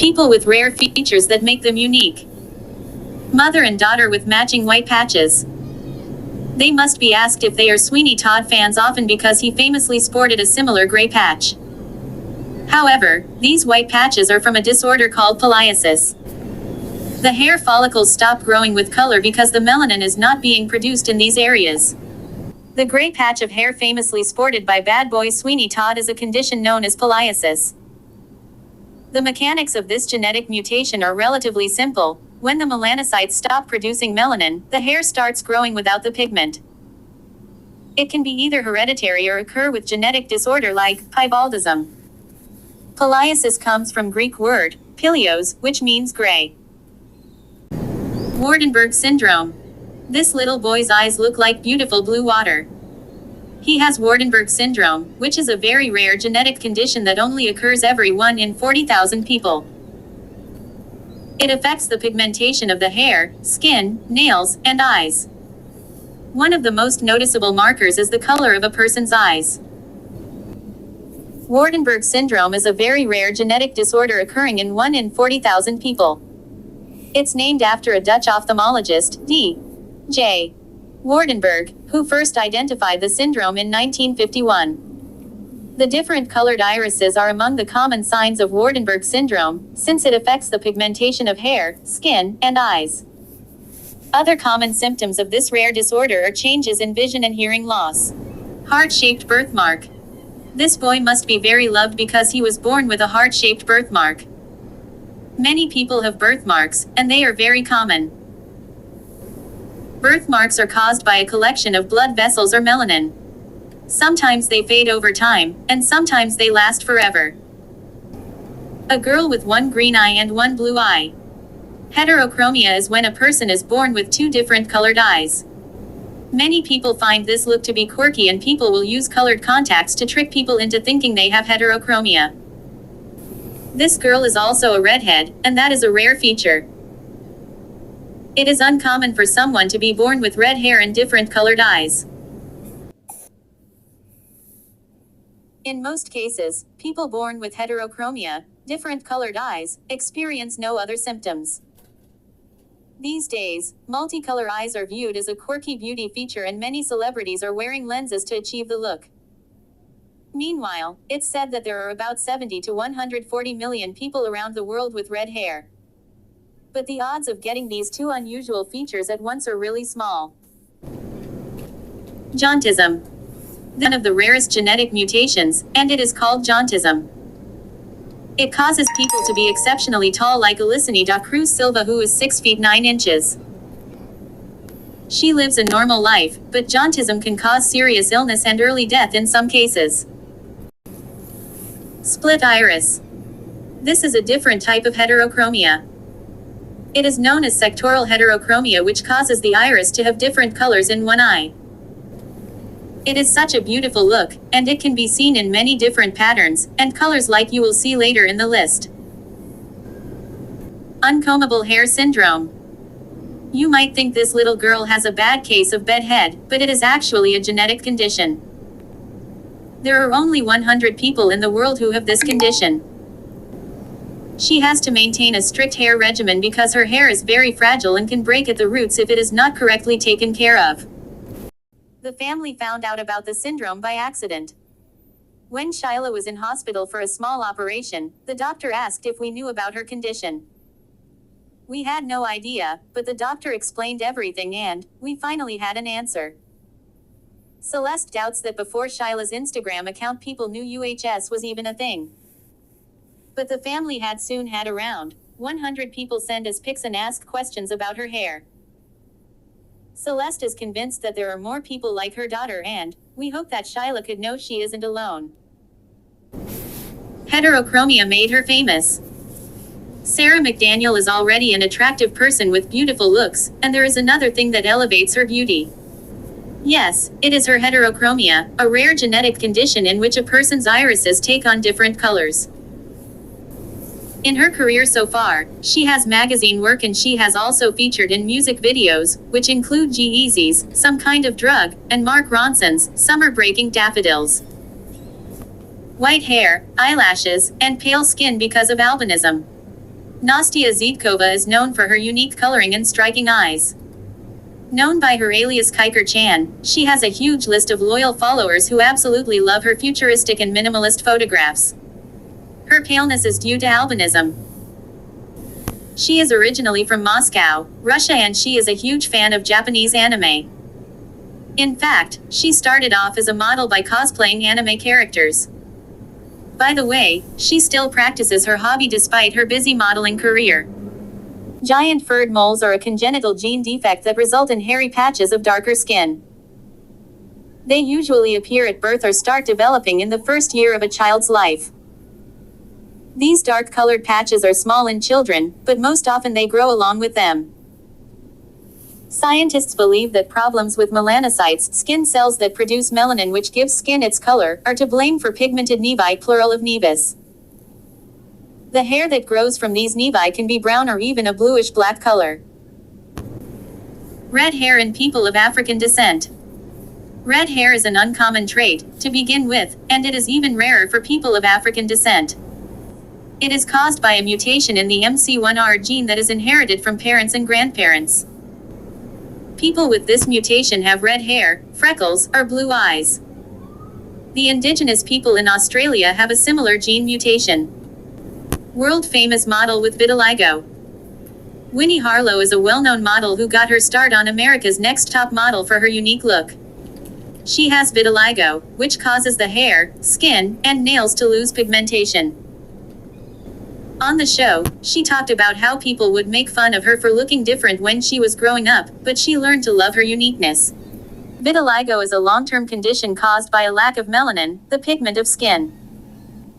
People with rare features that make them unique. Mother and daughter with matching white patches. They must be asked if they are Sweeney Todd fans often because he famously sported a similar gray patch. However, these white patches are from a disorder called pileasis. The hair follicles stop growing with color because the melanin is not being produced in these areas. The gray patch of hair famously sported by bad boy Sweeney Todd is a condition known as pileasis. The mechanics of this genetic mutation are relatively simple. When the melanocytes stop producing melanin, the hair starts growing without the pigment. It can be either hereditary or occur with genetic disorder like piebaldism. Pileasis comes from Greek word, pileos, which means gray. Waardenburg syndrome. This little boy's eyes look like beautiful blue water. He has Waardenburg syndrome, which is a very rare genetic condition that only occurs every 1 in 40,000 people. It affects the pigmentation of the hair, skin, nails, and eyes. One of the most noticeable markers is the color of a person's eyes. Waardenburg syndrome is a very rare genetic disorder occurring in 1 in 40,000 people. It's named after a Dutch ophthalmologist, D.J. Waardenburg, who first identified the syndrome in 1951. The different colored irises are among the common signs of Waardenburg syndrome, since it affects the pigmentation of hair, skin, and eyes. Other common symptoms of this rare disorder are changes in vision and hearing loss. Heart-shaped birthmark. This boy must be very loved because he was born with a heart-shaped birthmark. Many people have birthmarks, and they are very common. Birthmarks are caused by a collection of blood vessels or melanin. Sometimes they fade over time, and sometimes they last forever. A girl with one green eye and one blue eye. Heterochromia is when a person is born with 2 different colored eyes. Many people find this look to be quirky, and people will use colored contacts to trick people into thinking they have heterochromia. This girl is also a redhead, and that is a rare feature. It is uncommon for someone to be born with red hair and different colored eyes. In most cases, people born with heterochromia, different colored eyes, experience no other symptoms. These days, multicolor eyes are viewed as a quirky beauty feature, and many celebrities are wearing lenses to achieve the look. Meanwhile, it's said that there are about 70 to 140 million people around the world with red hair. But the odds of getting these 2 unusual features at once are really small. Jauntism. One of the rarest genetic mutations, and it is called jauntism. It causes people to be exceptionally tall, like Alicene da Cruz Silva, who is 6 feet 9 inches. She lives a normal life, but jauntism can cause serious illness and early death in some cases. Split iris. This is a different type of heterochromia. It is known as sectoral heterochromia, which causes the iris to have different colors in one eye. It is such a beautiful look, and it can be seen in many different patterns and colors, like you will see later in the list. Uncombable hair syndrome. You might think this little girl has a bad case of bedhead, but it is actually a genetic condition. There are only 100 people in the world who have this condition. She has to maintain a strict hair regimen because her hair is very fragile and can break at the roots if it is not correctly taken care of. The family found out about the syndrome by accident. When Shyla was in hospital for a small operation, the doctor asked if we knew about her condition. We had no idea, but the doctor explained everything, and we finally had an answer. Celeste doubts that before Shyla's Instagram account people knew UHS was even a thing. But the family had soon had around 100 people send us pics and ask questions about her hair. Celeste is convinced that there are more people like her daughter, and we hope that Shyla could know she isn't alone. Heterochromia made her famous. Sarah McDaniel is already an attractive person with beautiful looks, and there is another thing that elevates her beauty. Yes, it is her heterochromia, a rare genetic condition in which a person's irises take on different colors. In her career so far, she has magazine work, and she has also featured in music videos, which include G-Eazy's Some Kind of Drug, and Mark Ronson's Summer Breaking Daffodils. White hair, eyelashes, and pale skin because of albinism. Nastia Zhidkova is known for her unique coloring and striking eyes. Known by her alias Kiker Chan, she has a huge list of loyal followers who absolutely love her futuristic and minimalist photographs. Her paleness is due to albinism. She is originally from Moscow, Russia, and she is a huge fan of Japanese anime. In fact, she started off as a model by cosplaying anime characters. By the way, she still practices her hobby despite her busy modeling career. Giant furred moles are a congenital gene defect that result in hairy patches of darker skin. They usually appear at birth or start developing in the first year of a child's life. These dark-colored patches are small in children, but most often they grow along with them. Scientists believe that problems with melanocytes, skin cells that produce melanin which gives skin its color, are to blame for pigmented nevi, plural of nevus. The hair that grows from these nevi can be brown or even a bluish-black color. Red hair in people of African descent. Red hair is an uncommon trait, to begin with, and it is even rarer for people of African descent. It is caused by a mutation in the MC1R gene that is inherited from parents and grandparents. People with this mutation have red hair, freckles, or blue eyes. The indigenous people in Australia have a similar gene mutation. World-famous model with vitiligo. Winnie Harlow is a well-known model who got her start on America's Next Top Model for her unique look. She has vitiligo, which causes the hair, skin, and nails to lose pigmentation. On the show, she talked about how people would make fun of her for looking different when she was growing up, but she learned to love her uniqueness. Vitiligo is a long-term condition caused by a lack of melanin, the pigment of skin.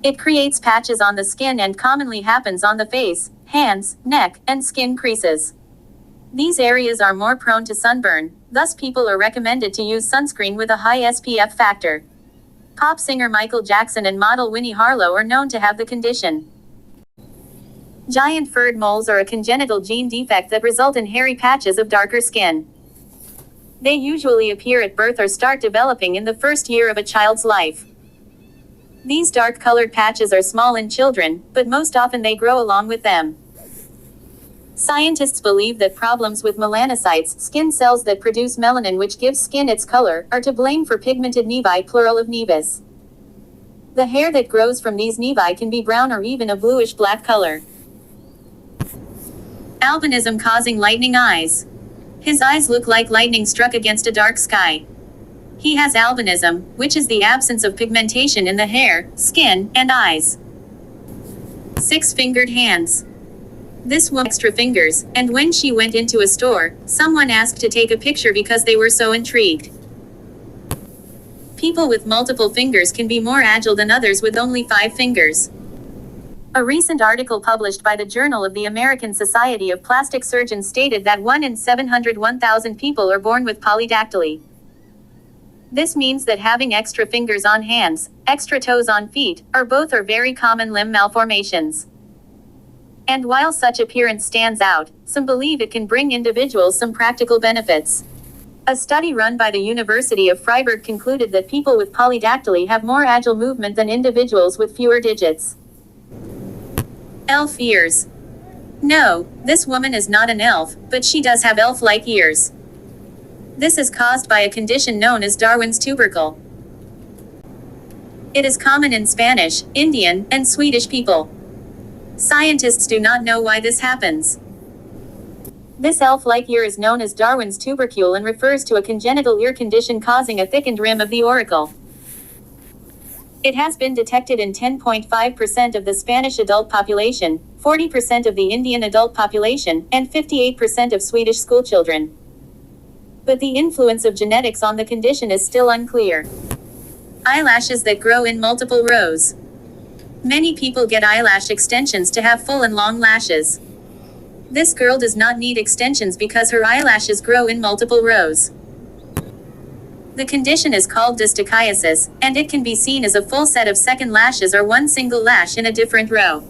It creates patches on the skin and commonly happens on the face, hands, neck, and skin creases. These areas are more prone to sunburn, thus people are recommended to use sunscreen with a high SPF factor. Pop singer Michael Jackson and model Winnie Harlow are known to have the condition. Giant furred moles are a congenital gene defect that result in hairy patches of darker skin. They usually appear at birth or start developing in the first year of a child's life. These dark-colored patches are small in children, but most often they grow along with them. Scientists believe that problems with melanocytes, skin cells that produce melanin which gives skin its color, are to blame for pigmented nevi, plural of nevus. The hair that grows from these nevi can be brown or even a bluish-black color. Albinism causing lightning eyes. His eyes look like lightning struck against a dark sky. He has albinism, which is the absence of pigmentation in the hair, skin, and eyes. 6-fingered hands. This woman had extra fingers, and when she went into a store, someone asked to take a picture because they were so intrigued. People with multiple fingers can be more agile than others with only 5 fingers. A recent article published by the Journal of the American Society of Plastic Surgeons stated that 1 in 701,000 people are born with polydactyly. This means that having extra fingers on hands, extra toes on feet, or both are very common limb malformations. And while such appearance stands out, some believe it can bring individuals some practical benefits. A study run by the University of Freiburg concluded that people with polydactyly have more agile movement than individuals with fewer digits. Elf ears. No, this woman is not an elf, but she does have elf-like ears. This is caused by a condition known as Darwin's tubercle. It is common in Spanish, Indian, and Swedish people. Scientists do not know why this happens. This elf-like ear is known as Darwin's tubercle and refers to a congenital ear condition causing a thickened rim of the auricle. It has been detected in 10.5% of the Spanish adult population, 40% of the Indian adult population, and 58% of Swedish schoolchildren. But the influence of genetics on the condition is still unclear. Eyelashes that grow in multiple rows. Many people get eyelash extensions to have full and long lashes. This girl does not need extensions because her eyelashes grow in multiple rows. The condition is called distichiasis, and it can be seen as a full set of second lashes or one single lash in a different row.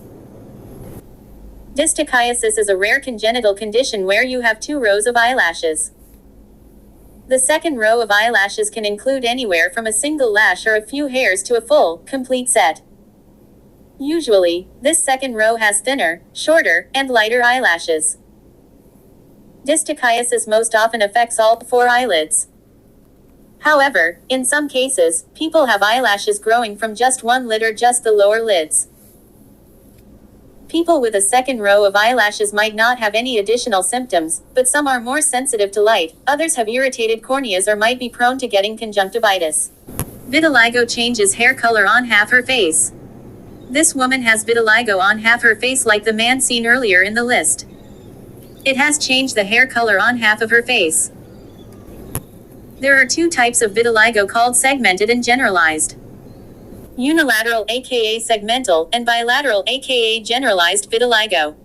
Distichiasis is a rare congenital condition where you have 2 rows of eyelashes. The second row of eyelashes can include anywhere from a single lash or a few hairs to a full, complete set. Usually, this second row has thinner, shorter, and lighter eyelashes. Distichiasis most often affects all four eyelids. However, in some cases, people have eyelashes growing from just one lid or just the lower lids. People with a second row of eyelashes might not have any additional symptoms, but some are more sensitive to light, others have irritated corneas or might be prone to getting conjunctivitis. Vitiligo changes hair color on half her face. This woman has vitiligo on half her face like the man seen earlier in the list. It has changed the hair color on half of her face. There are two types of vitiligo called segmented and generalized. Unilateral aka segmental, and bilateral aka generalized vitiligo.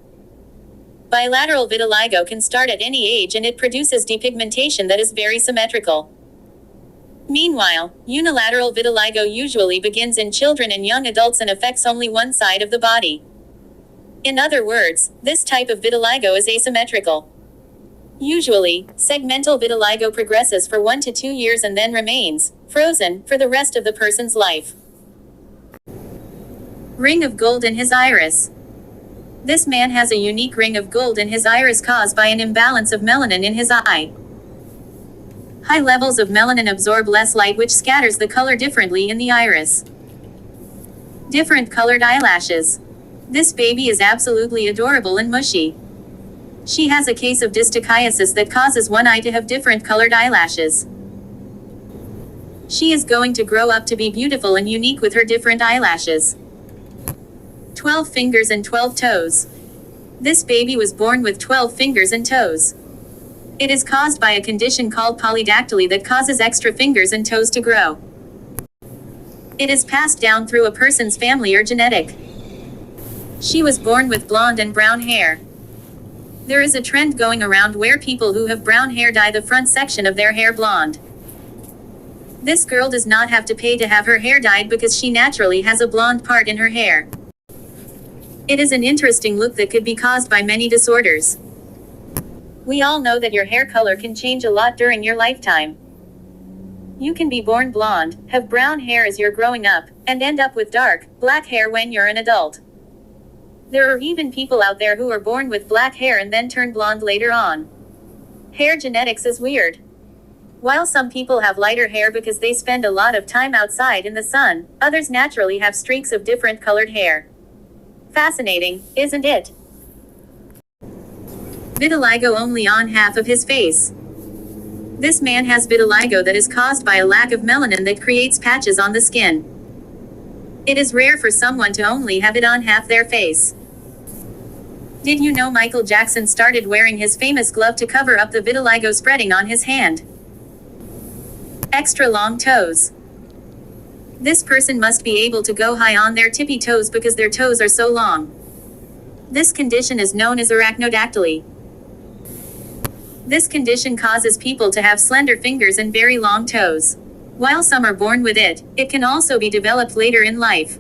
Bilateral vitiligo can start at any age and it produces depigmentation that is very symmetrical. Meanwhile, unilateral vitiligo usually begins in children and young adults and affects only one side of the body. In other words, this type of vitiligo is asymmetrical. Usually, segmental vitiligo progresses for 1 to 2 years and then remains frozen for the rest of the person's life. Ring of gold in his iris. This man has a unique ring of gold in his iris caused by an imbalance of melanin in his eye. High levels of melanin absorb less light, which scatters the color differently in the iris. Different colored eyelashes. This baby is absolutely adorable and mushy. She has a case of distichiasis that causes one eye to have different colored eyelashes. She is going to grow up to be beautiful and unique with her different eyelashes. 12 fingers and 12 toes. This baby was born with 12 fingers and toes. It is caused by a condition called polydactyly that causes extra fingers and toes to grow. It is passed down through a person's family or genetic. She was born with blonde and brown hair. There is a trend going around where people who have brown hair dye the front section of their hair blonde. This girl does not have to pay to have her hair dyed because she naturally has a blonde part in her hair. It is an interesting look that could be caused by many disorders. We all know that your hair color can change a lot during your lifetime. You can be born blonde, have brown hair as you're growing up, and end up with dark, black hair when you're an adult. There are even people out there who are born with black hair and then turn blonde later on. Hair genetics is weird. While some people have lighter hair because they spend a lot of time outside in the sun, others naturally have streaks of different colored hair. Fascinating, isn't it? Vitiligo only on half of his face. This man has vitiligo that is caused by a lack of melanin that creates patches on the skin. It is rare for someone to only have it on half their face. Did you know Michael Jackson started wearing his famous glove to cover up the vitiligo spreading on his hand? Extra long toes. This person must be able to go high on their tippy toes because their toes are so long. This condition is known as arachnodactyly. This condition causes people to have slender fingers and very long toes. While some are born with it, it can also be developed later in life.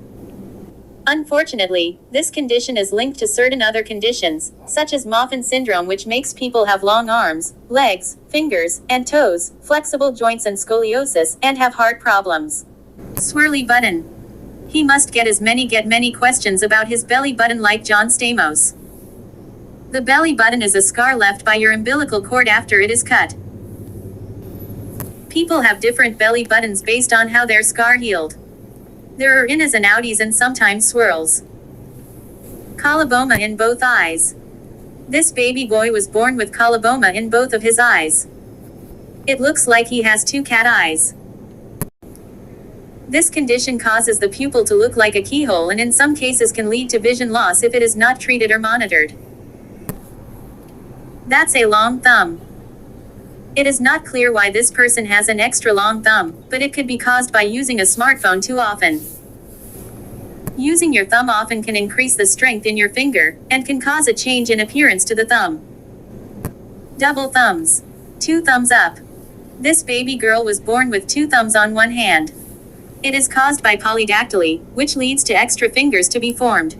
Unfortunately, this condition is linked to certain other conditions, such as Marfan syndrome, which makes people have long arms, legs, fingers, and toes, flexible joints and scoliosis, and have heart problems. Swirly button. He must get many questions about his belly button like John Stamos. The belly button is a scar left by your umbilical cord after it is cut. People have different belly buttons based on how their scar healed. There are innas and outies and sometimes swirls. Coloboma in both eyes. This baby boy was born with coloboma in both of his eyes. It looks like he has two cat eyes. This condition causes the pupil to look like a keyhole and in some cases can lead to vision loss if it is not treated or monitored. That's a long thumb. It is not clear why this person has an extra long thumb, but it could be caused by using a smartphone too often. Using your thumb often can increase the strength in your finger, and can cause a change in appearance to the thumb. Double thumbs. 2 thumbs up. This baby girl was born with 2 thumbs on one hand. It is caused by polydactyly, which leads to extra fingers to be formed.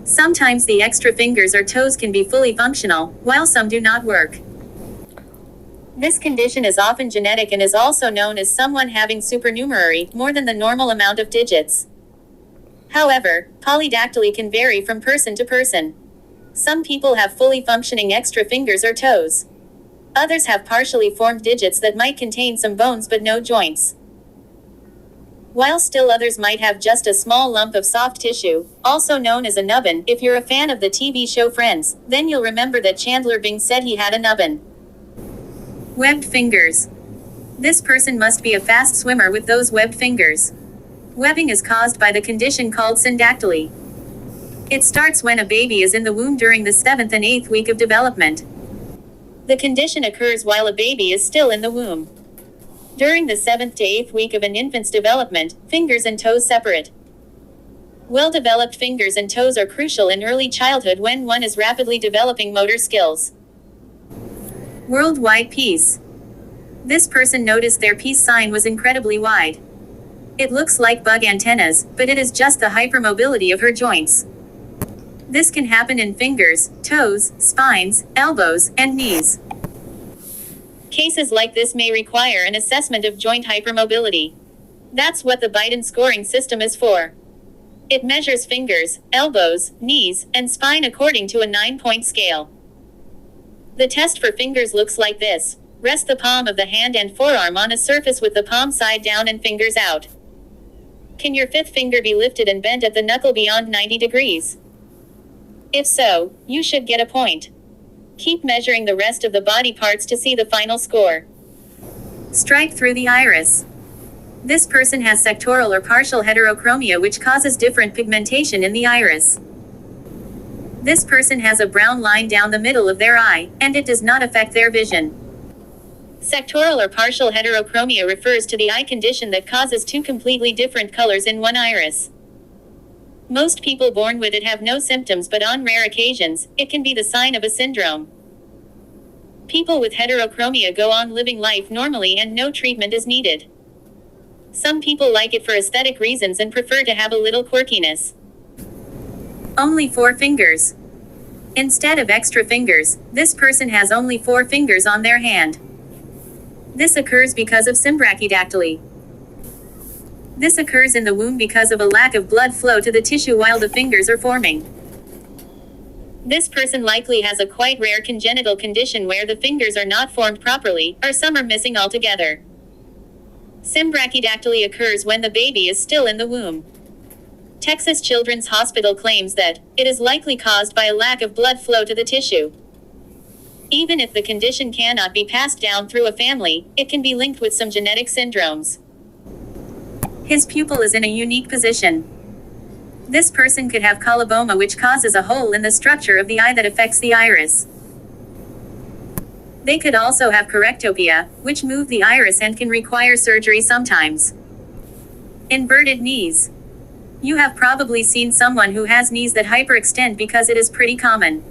Sometimes the extra fingers or toes can be fully functional, while some do not work. This condition is often genetic and is also known as someone having supernumerary, more than the normal amount of digits. However, polydactyly can vary from person to person. Some people have fully functioning extra fingers or toes. Others have partially formed digits that might contain some bones but no joints. While still others might have just a small lump of soft tissue, also known as a nubbin. If you're a fan of the TV show Friends, then you'll remember that Chandler Bing said he had a nubbin. Webbed fingers. This person must be a fast swimmer with those webbed fingers. Webbing is caused by the condition called syndactyly. It starts when a baby is in the womb during the 7th and 8th week of development. The condition occurs while a baby is still in the womb. During the 7th to 8th week of an infant's development, fingers and toes separate. Well-developed fingers and toes are crucial in early childhood when one is rapidly developing motor skills. Worldwide peace. This person noticed their peace sign was incredibly wide. It looks like bug antennas, but it is just the hypermobility of her joints. This can happen in fingers, toes, spines, elbows, and knees. Cases like this may require an assessment of joint hypermobility. That's what the Biden scoring system is for. It measures fingers, elbows, knees, and spine according to a 9-point scale. The test for fingers looks like this. Rest the palm of the hand and forearm on a surface with the palm side down and fingers out. Can your 5th finger be lifted and bent at the knuckle beyond 90 degrees? If so, you should get a point. Keep measuring the rest of the body parts to see the final score. Strike through the iris. This person has sectoral or partial heterochromia, which causes different pigmentation in the iris. This person has a brown line down the middle of their eye, and it does not affect their vision. Sectoral or partial heterochromia refers to the eye condition that causes two completely different colors in one iris. Most people born with it have no symptoms, but on rare occasions, it can be the sign of a syndrome. People with heterochromia go on living life normally and no treatment is needed. Some people like it for aesthetic reasons and prefer to have a little quirkiness. Only 4 fingers. Instead of extra fingers, this person has only 4 fingers on their hand. This occurs because of symbrachydactyly. This occurs in the womb because of a lack of blood flow to the tissue while the fingers are forming. This person likely has a quite rare congenital condition where the fingers are not formed properly, or some are missing altogether. Symbrachydactyly occurs when the baby is still in the womb. Texas Children's Hospital claims that it is likely caused by a lack of blood flow to the tissue. Even if the condition cannot be passed down through a family, it can be linked with some genetic syndromes. His pupil is in a unique position. This person could have coloboma, which causes a hole in the structure of the eye that affects the iris. They could also have correctopia, which move the iris and can require surgery sometimes. Inverted knees. You have probably seen someone who has knees that hyperextend because it is pretty common.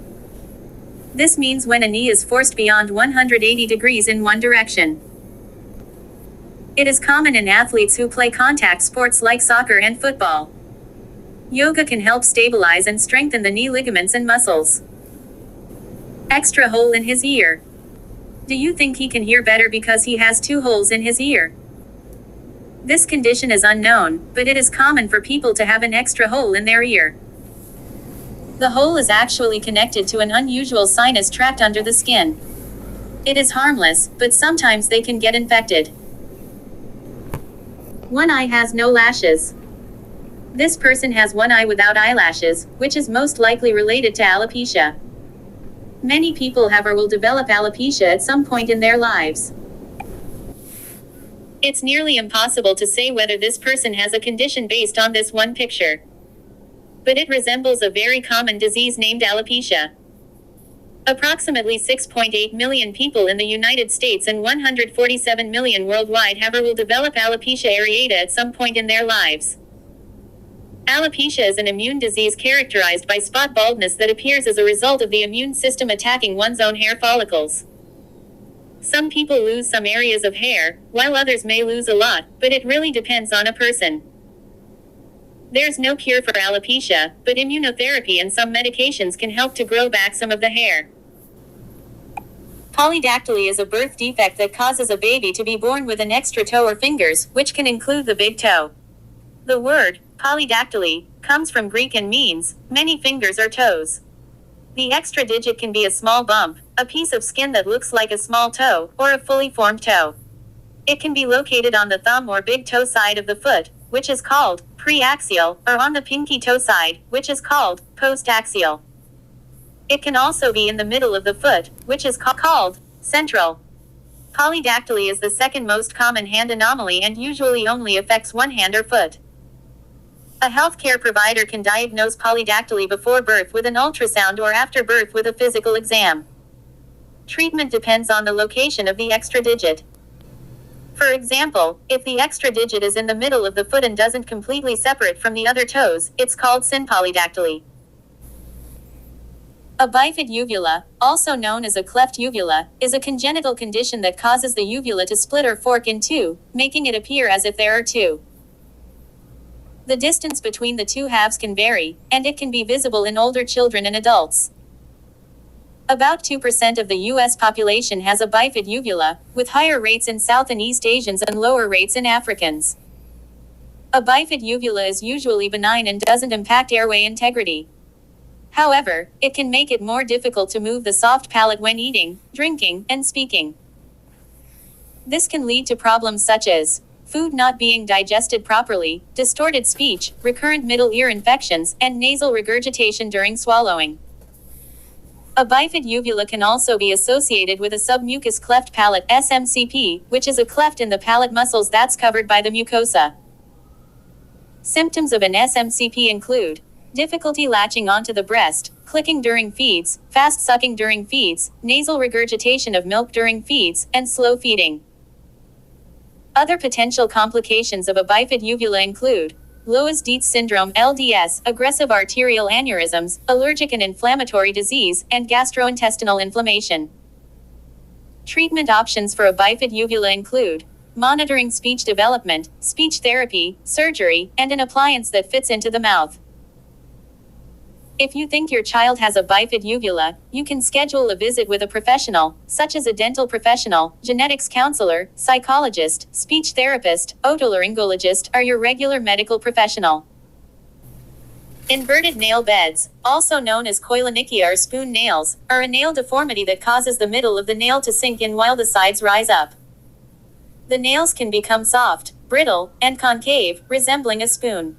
This means when a knee is forced beyond 180 degrees in one direction. It is common in athletes who play contact sports like soccer and football. Yoga can help stabilize and strengthen the knee ligaments and muscles. Extra hole in his ear. Do you think he can hear better because he has 2 holes in his ear? This condition is unknown, but it is common for people to have an extra hole in their ear. The hole is actually connected to an unusual sinus tract under the skin. It is harmless, but sometimes they can get infected. One eye has no lashes. This person has one eye without eyelashes, which is most likely related to alopecia. Many people have or will develop alopecia at some point in their lives. It's nearly impossible to say whether this person has a condition based on this one picture. But it resembles a very common disease named alopecia. Approximately 6.8 million people in the United States and 147 million worldwide have or will develop alopecia areata at some point in their lives. Alopecia is an immune disease characterized by spot baldness that appears as a result of the immune system attacking one's own hair follicles. Some people lose some areas of hair, while others may lose a lot, but it really depends on a person. There's no cure for alopecia, but immunotherapy and some medications can help to grow back some of the hair. Polydactyly is a birth defect that causes a baby to be born with an extra toe or fingers, which can include the big toe. The word Polydactyly comes from Greek and means many fingers or toes. The extra digit can be a small bump, a piece of skin that looks like a small toe, or a fully formed toe. It can be located on the thumb or big toe side of the foot, which is called preaxial, or on the pinky toe side, which is called postaxial. It can also be in the middle of the foot, which is called central. Polydactyly is the second most common hand anomaly and usually only affects one hand or foot. A healthcare provider can diagnose polydactyly before birth with an ultrasound or after birth with a physical exam. Treatment depends on the location of the extra digit. For example, if the extra digit is in the middle of the foot and doesn't completely separate from the other toes, it's called synpolydactyly. A bifid uvula, also known as a cleft uvula, is a congenital condition that causes the uvula to split or fork in two, making it appear as if there are two. The distance between the two halves can vary, and it can be visible in older children and adults. About 2% of the U.S. population has a bifid uvula, with higher rates in South and East Asians and lower rates in Africans. A bifid uvula is usually benign and doesn't impact airway integrity. However, it can make it more difficult to move the soft palate when eating, drinking, and speaking. This can lead to problems such as food not being digested properly, distorted speech, recurrent middle ear infections, and nasal regurgitation during swallowing. A bifid uvula can also be associated with a submucous cleft palate (SMCP), which is a cleft in the palate muscles that's covered by the mucosa. Symptoms of an SMCP include difficulty latching onto the breast, clicking during feeds, fast sucking during feeds, nasal regurgitation of milk during feeds, and slow feeding. Other potential complications of a bifid uvula include Loeys-Dietz syndrome (LDS), aggressive arterial aneurysms, allergic and inflammatory disease, and gastrointestinal inflammation. Treatment options for a bifid uvula include monitoring speech development, speech therapy, surgery, and an appliance that fits into the mouth. If you think your child has a bifid uvula, you can schedule a visit with a professional, such as a dental professional, genetics counselor, psychologist, speech therapist, otolaryngologist, or your regular medical professional. Inverted nail beds, also known as koilonychia or spoon nails, are a nail deformity that causes the middle of the nail to sink in while the sides rise up. The nails can become soft, brittle, and concave, resembling a spoon.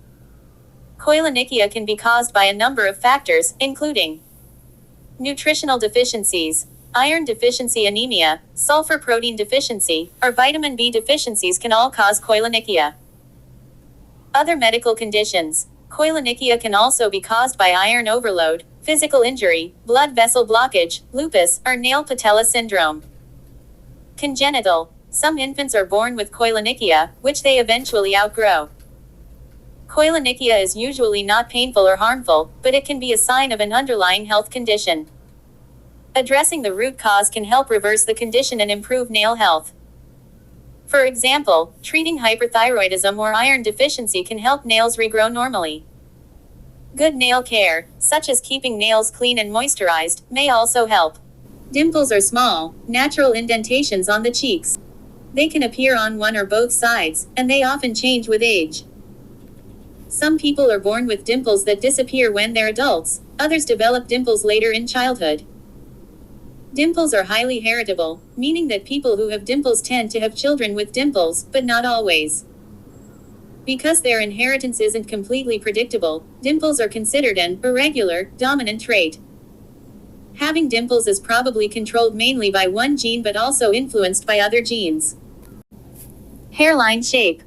Koilonychia can be caused by a number of factors, including nutritional deficiencies, iron deficiency anemia, sulfur protein deficiency, or vitamin B deficiencies can all cause koilonychia. Other medical conditions. Koilonychia can also be caused by iron overload, physical injury, blood vessel blockage, lupus, or nail patella syndrome. Congenital. Some infants are born with koilonychia, which they eventually outgrow. Koilonychia is usually not painful or harmful, but it can be a sign of an underlying health condition. Addressing the root cause can help reverse the condition and improve nail health. For example, treating hyperthyroidism or iron deficiency can help nails regrow normally. Good nail care, such as keeping nails clean and moisturized, may also help. Dimples are small, natural indentations on the cheeks. They can appear on one or both sides, and they often change with age. Some people are born with dimples that disappear when they're adults, others develop dimples later in childhood. Dimples are highly heritable, meaning that people who have dimples tend to have children with dimples, but not always. Because their inheritance isn't completely predictable, dimples are considered an irregular, dominant trait. Having dimples is probably controlled mainly by one gene but also influenced by other genes. Hairline shape.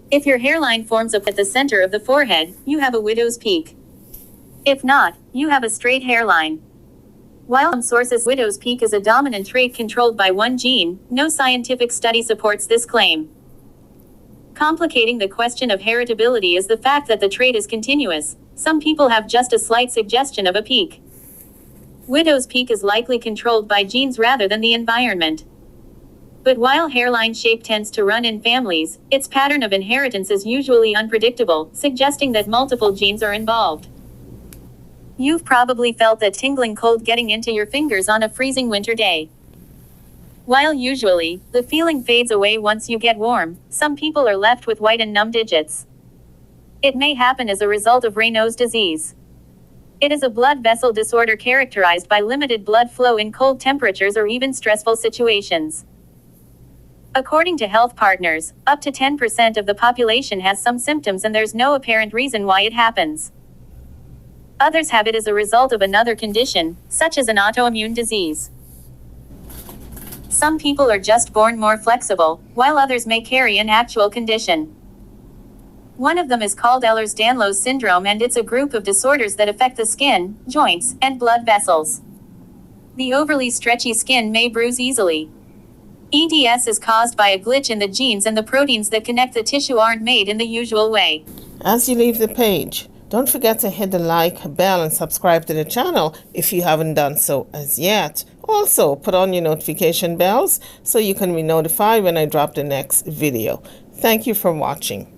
If your hairline forms up at the center of the forehead, you have a widow's peak. If not, you have a straight hairline. While some sources widow's peak is a dominant trait controlled by one gene, no scientific study supports this claim. Complicating the question of heritability is the fact that the trait is continuous. Some people have just a slight suggestion of a peak. Widow's peak is likely controlled by genes rather than the environment. But while hairline shape tends to run in families, its pattern of inheritance is usually unpredictable, suggesting that multiple genes are involved. You've probably felt that tingling cold getting into your fingers on a freezing winter day. While usually, the feeling fades away once you get warm, some people are left with white and numb digits. It may happen as a result of Raynaud's disease. It is a blood vessel disorder characterized by limited blood flow in cold temperatures or even stressful situations. According to Health Partners, up to 10% of the population has some symptoms and there's no apparent reason why it happens. Others have it as a result of another condition, such as an autoimmune disease. Some people are just born more flexible, while others may carry an actual condition. One of them is called Ehlers-Danlos syndrome, and it's a group of disorders that affect the skin, joints, and blood vessels. The overly stretchy skin may bruise easily. EDS is caused by a glitch in the genes, and the proteins that connect the tissue aren't made in the usual way. As you leave the page, don't forget to hit the like, bell, and subscribe to the channel if you haven't done so as yet. Also, put on your notification bells so you can be notified when I drop the next video. Thank you for watching.